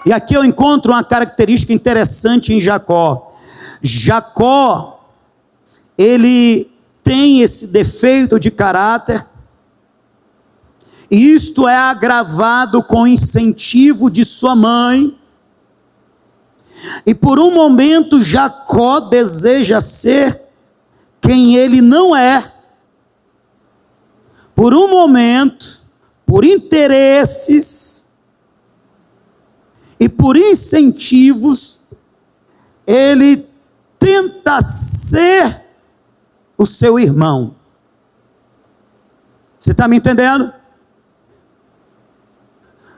E aqui eu encontro uma característica interessante em Jacó. Jacó, ele tem esse defeito de caráter, e isto é agravado com o incentivo de sua mãe. E por um momento Jacó deseja ser quem ele não é. Por um momento, por interesses e por incentivos, ele tenta ser o seu irmão. Você está me entendendo?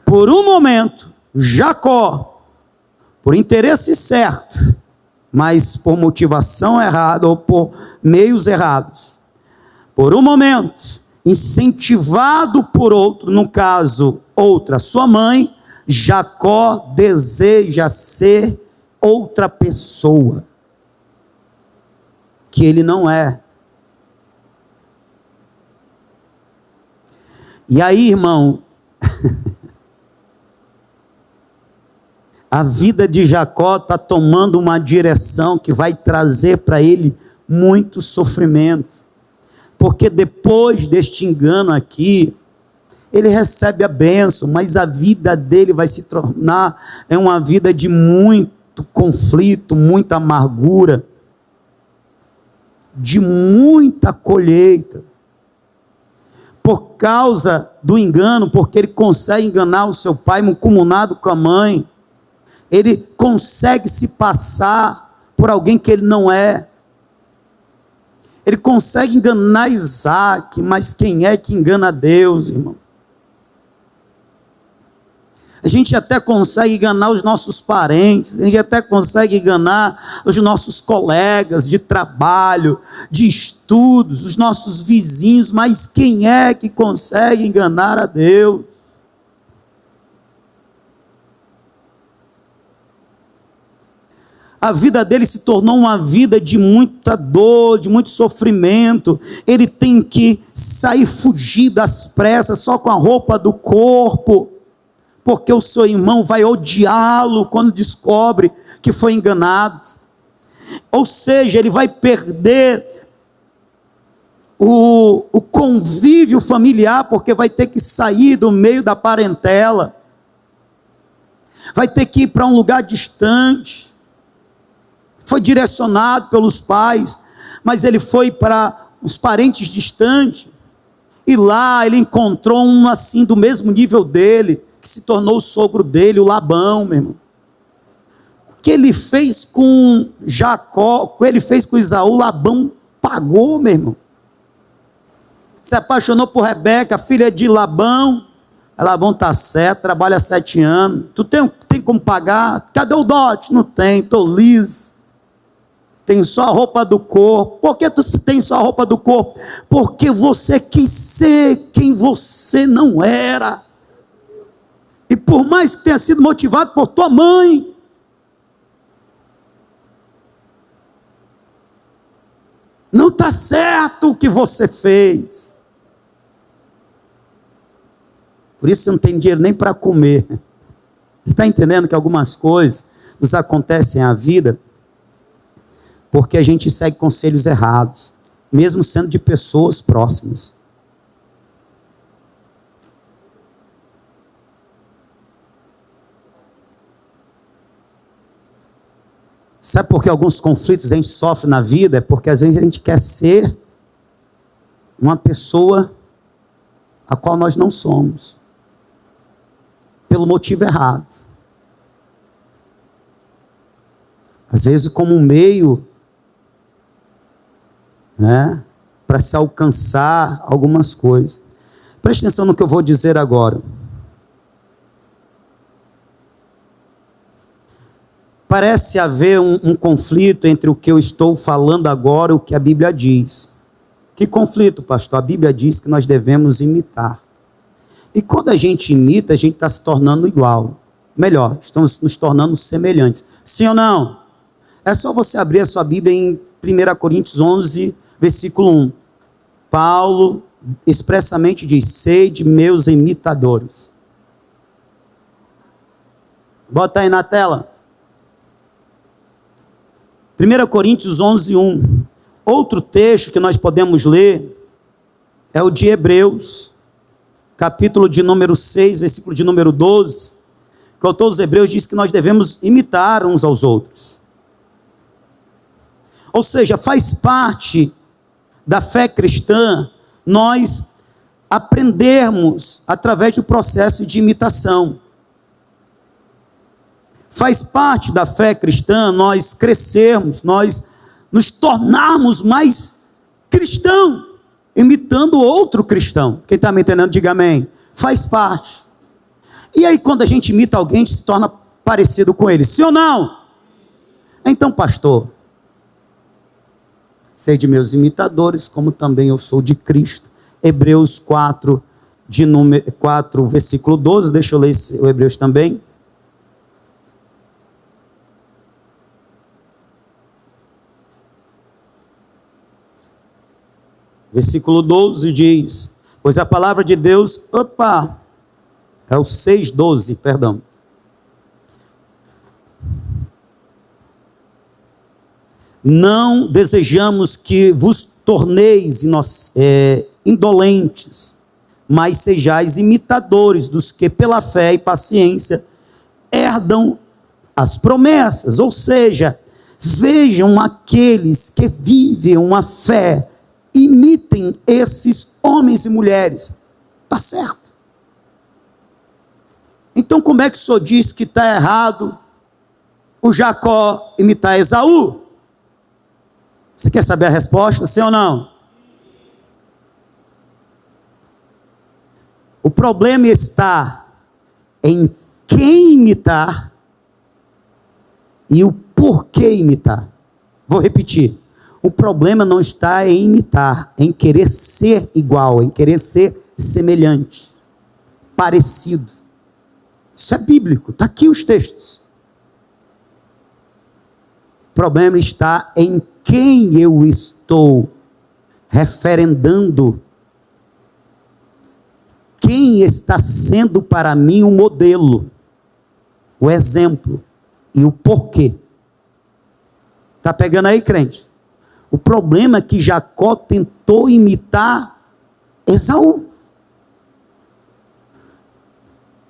Por um momento, Jacó, por interesse certo, mas por motivação errada ou por meios errados, por um momento, incentivado por outro, no caso, outra, sua mãe, Jacó deseja ser outra pessoa, que ele não é. E aí, irmão, a vida de Jacó está tomando uma direção que vai trazer para ele muito sofrimento. Porque depois deste engano aqui, ele recebe a bênção, mas a vida dele vai se tornar uma vida de muito conflito, muita amargura, de muita colheita. Por causa do engano, porque ele consegue enganar o seu pai, mancomunado com a mãe, ele consegue se passar por alguém que ele não é. Ele consegue enganar Isaac, mas quem é que engana Deus, irmão? A gente até consegue enganar os nossos parentes, a gente até consegue enganar os nossos colegas de trabalho, de estudos, os nossos vizinhos, mas quem é que consegue enganar a Deus? A vida dele se tornou uma vida de muita dor, de muito sofrimento. Ele tem que sair fugido às pressas, só com a roupa do corpo, porque o seu irmão vai odiá-lo quando descobre que foi enganado. Ou seja, ele vai perder o convívio familiar, porque vai ter que sair do meio da parentela, vai ter que ir para um lugar distante. Foi direcionado pelos pais, mas ele foi para os parentes distantes, e lá ele encontrou um assim do mesmo nível dele, que se tornou o sogro dele, o Labão, meu irmão. O que ele fez com Jacó, o que ele fez com Isaú, Labão pagou, meu irmão. Se apaixonou por Rebeca, filha de Labão. Labão está certo, trabalha 7 anos, tu tem como pagar? Cadê o dote? Não tem, estou liso. Tem só a roupa do corpo. Por que tu tem só a roupa do corpo? Porque você quis ser quem você não era. E por mais que tenha sido motivado por tua mãe, não está certo o que você fez. Por isso você não tem dinheiro nem para comer. Você está entendendo que algumas coisas nos acontecem na vida porque a gente segue conselhos errados, mesmo sendo de pessoas próximas. Sabe por que alguns conflitos a gente sofre na vida? É porque às vezes a gente quer ser uma pessoa a qual nós não somos, pelo motivo errado. Às vezes como um meio, para se alcançar algumas coisas. Preste atenção no que eu vou dizer agora. Parece haver um conflito entre o que eu estou falando agora e o que a Bíblia diz. Que conflito, pastor? A Bíblia diz que nós devemos imitar. E quando a gente imita, a gente está se tornando igual. Melhor, estamos nos tornando semelhantes. Sim ou não? É só você abrir a sua Bíblia em 1 Coríntios 11, versículo 1. Paulo expressamente diz: sede meus imitadores. Bota aí na tela. 1 Coríntios 11:1. Outro texto que nós podemos ler é o de Hebreus, capítulo de número 6, versículo de número 12. Que o autor dos Hebreus diz que nós devemos imitar uns aos outros. Ou seja, faz parte da fé cristã nós aprendermos através do processo de imitação. Faz parte da fé cristã nós crescermos, nós nos tornarmos mais cristão, imitando outro cristão. Quem está me entendendo, diga amém. Faz parte. E aí quando a gente imita alguém, a gente se torna parecido com ele, sim ou não? Então, pastor, sei de meus imitadores, como também eu sou de Cristo. Hebreus 4, versículo 12, deixa eu ler o Hebreus também. Versículo 12 diz, pois a palavra de Deus, é o 6:12, perdão. Não desejamos que vos torneis indolentes, mas sejais imitadores dos que pela fé e paciência herdam as promessas. Ou seja, vejam aqueles que vivem uma fé, imitem esses homens e mulheres. Está certo. Então como é que o senhor diz que está errado o Jacó imitar Esaú? Você quer saber a resposta, sim ou não? O problema está em quem imitar e o porquê imitar. Vou repetir. O problema não está em imitar, em querer ser igual, em querer ser semelhante, parecido. Isso é bíblico, está aqui os textos. O problema está em quem eu estou referendando, quem está sendo para mim o modelo, o exemplo e o porquê. Está pegando aí, crente? O problema é que Jacó tentou imitar Esaú.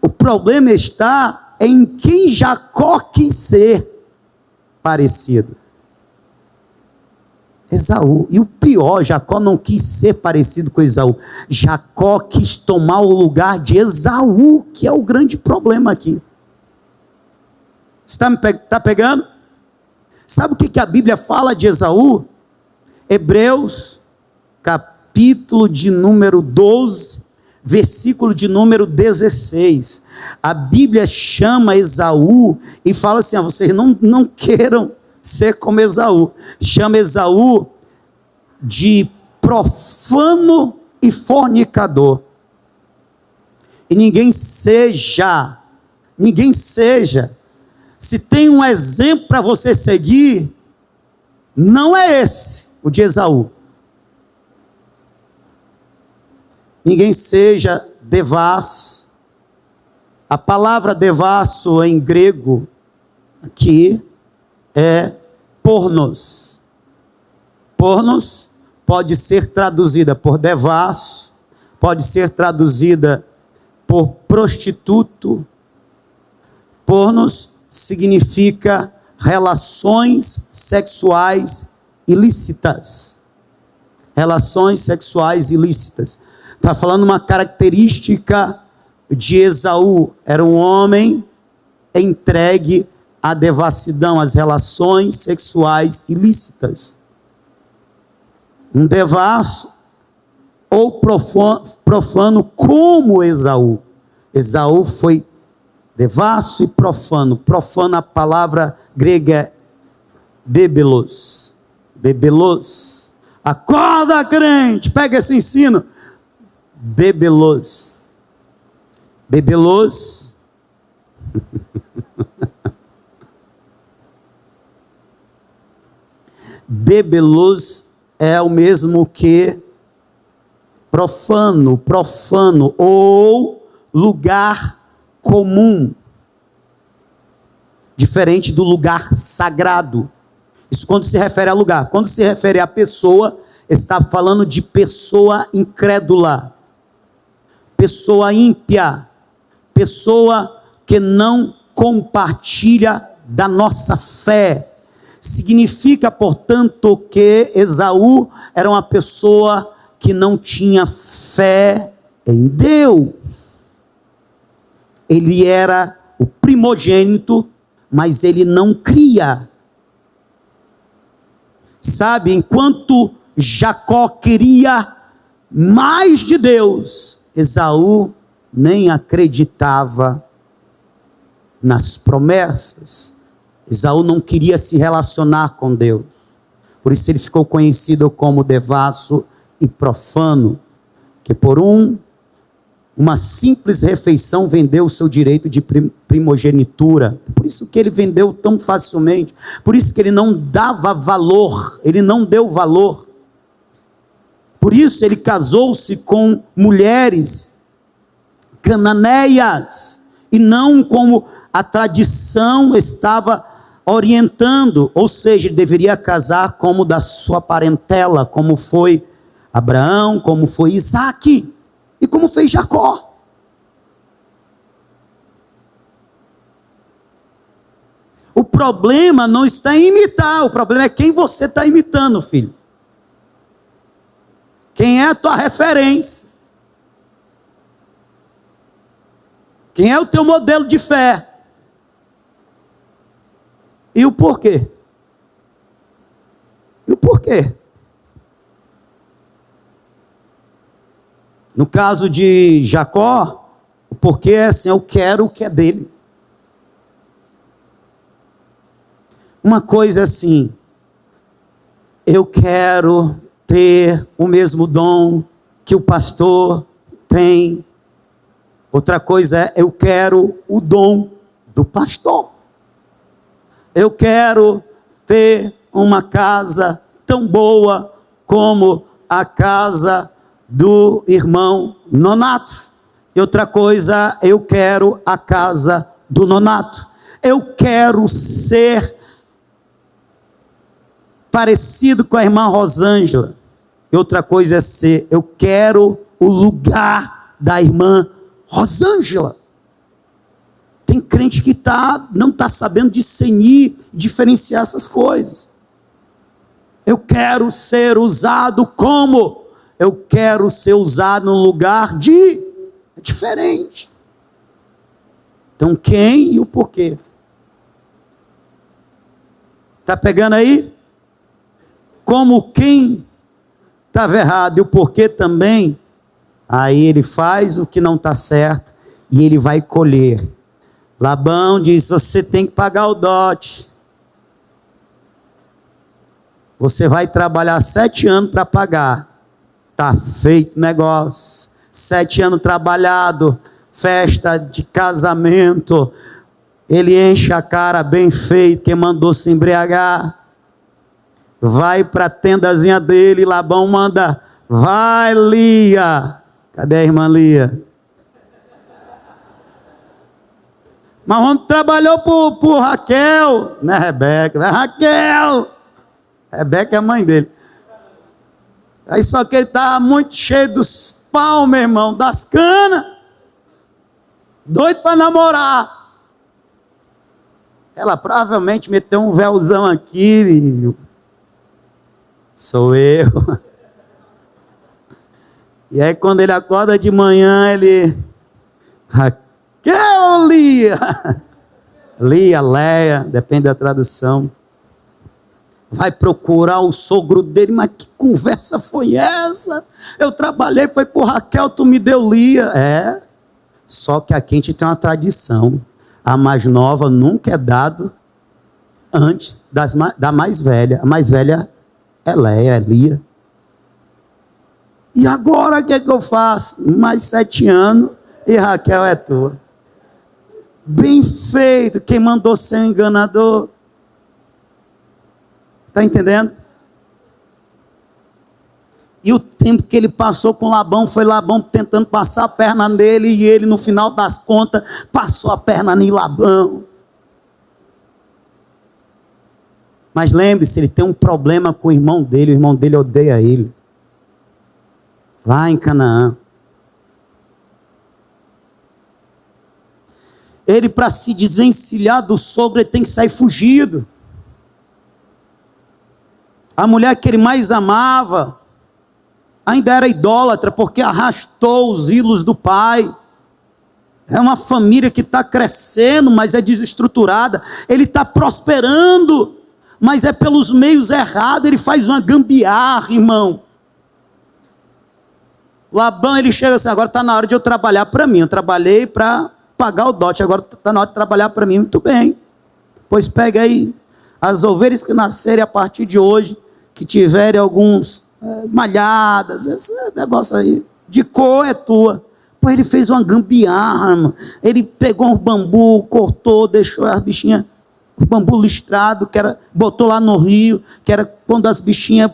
O problema está em quem Jacó quis ser parecido. Esaú. E o pior, Jacó não quis ser parecido com Esaú. Jacó quis tomar o lugar de Esaú, que é o grande problema aqui. Você está pegando? Sabe o que a Bíblia fala de Esaú? Hebreus, capítulo de número 12, versículo de número 16. A Bíblia chama Esaú e fala assim, vocês não queiram ser como Esaú. Chama Esaú de profano e fornicador. E ninguém seja. Se tem um exemplo para você seguir, não é esse, o de Esaú. Ninguém seja devasso. A palavra devasso em grego aqui é pornos. Pornos pode ser traduzida por devasso, pode ser traduzida por prostituto. Pornos significa relações sexuais ilícitas. Relações sexuais ilícitas. Está falando uma característica de Esaú. Era um homem entregue à devassidão, às relações sexuais ilícitas. Um devasso ou profano como Esaú. Esaú foi devasso e profano. Profano, a palavra grega é bebelos. Bebelos. Acorda, crente, pega esse ensino. Bebelos. Bebelos. Bebelos é o mesmo que profano ou lugar comum. diferente do lugar sagrado. Isso quando se refere a lugar. Quando se refere a pessoa, está falando de pessoa incrédula, pessoa ímpia, pessoa que não compartilha da nossa fé. Significa, portanto, que Esaú era uma pessoa que não tinha fé em Deus. Ele era o primogênito, mas ele não cria. Sabe, enquanto Jacó queria mais de Deus, Esaú nem acreditava nas promessas. Esaú não queria se relacionar com Deus. Por isso ele ficou conhecido como devasso e profano, que por uma simples refeição vendeu o seu direito de primogenitura. Por isso que ele vendeu tão facilmente. Por isso que ele não dava valor, ele não deu valor. Por isso ele casou-se com mulheres cananeias, e não como a tradição estava orientando, ou seja, ele deveria casar como da sua parentela, como foi Abraão, como foi Isaque, e como fez Jacó. O problema não está em imitar, o problema é quem você está imitando, filho. Quem é a tua referência? Quem é o teu modelo de fé? E o porquê? E o porquê? No caso de Jacó, o porquê é assim: eu quero o que é dele. Uma coisa é assim: eu quero ter o mesmo dom que o pastor tem. Outra coisa é: eu quero o dom do pastor. Eu quero ter uma casa tão boa como a casa do irmão Nonato. E outra coisa, eu quero a casa do Nonato. Eu quero ser parecido com a irmã Rosângela. E outra coisa é ser: eu quero o lugar da irmã Rosângela. Tem crente que não está sabendo discernir, diferenciar essas coisas. Eu quero ser usado como? Eu quero ser usado no lugar de... É diferente. Então quem e o porquê? Está pegando aí? Como quem estava errado e o porquê também, aí ele faz o que não está certo e ele vai colher. Labão diz: você tem que pagar o dote. Você vai trabalhar 7 anos para pagar. Está feito o negócio. 7 anos trabalhado, festa de casamento. Ele enche a cara bem feito, quem mandou se embriagar. Vai para a tendazinha dele, Labão manda: vai, Lia. Cadê a irmã Lia? Mas o homem trabalhou por Raquel, não é Rebeca, não é Raquel. Rebeca é a mãe dele. Aí só que ele estava muito cheio dos pau, meu irmão, das canas. Doido para namorar. Ela provavelmente meteu um véuzão aqui. Sou eu. E aí quando ele acorda de manhã, ele... Raquel, Lia. Lia, Leia, depende da tradução. Vai procurar o sogro dele: mas que conversa foi essa? Eu trabalhei, foi por Raquel, tu me deu Lia. É, só que aqui a gente tem uma tradição: a mais nova nunca é dado antes da mais velha. A mais velha é Leia, é Lia. E agora o que é que eu faço? Mais 7 anos e Raquel é tua. Bem feito, quem mandou ser um enganador? Está entendendo? E o tempo que ele passou com Labão, foi Labão tentando passar a perna nele, e ele, no final das contas, passou a perna em Labão. Mas lembre-se, ele tem um problema com o irmão dele odeia ele. Lá em Canaã. Ele, para se desvencilhar do sogro, ele tem que sair fugido. A mulher que ele mais amava ainda era idólatra, porque arrastou os ídolos do pai. É uma família que está crescendo, mas é desestruturada. Ele está prosperando, mas é pelos meios errados. Ele faz uma gambiarra, irmão. Labão, ele chega assim: agora está na hora de eu trabalhar para mim. Eu trabalhei para pagar o dote, agora está na hora de trabalhar para mim. Muito bem, pois pega aí as ovelhas que nascerem a partir de hoje, que tiverem alguns malhadas, esse negócio aí, de cor é tua. Pois ele fez uma gambiarra, mano. Ele pegou um bambu, cortou, deixou as bichinhas, o bambu listrado, botou lá no rio, que era quando as bichinhas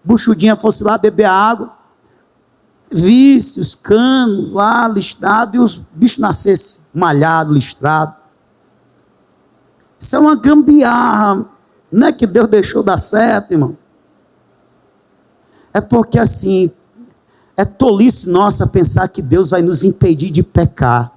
buchudinhas fossem lá beber água, visse os canos lá listrados e os bichos nascessem malhado, listrado. Isso é uma gambiarra. Não é que Deus deixou dar certo, irmão. É porque assim, é tolice nossa pensar que Deus vai nos impedir de pecar.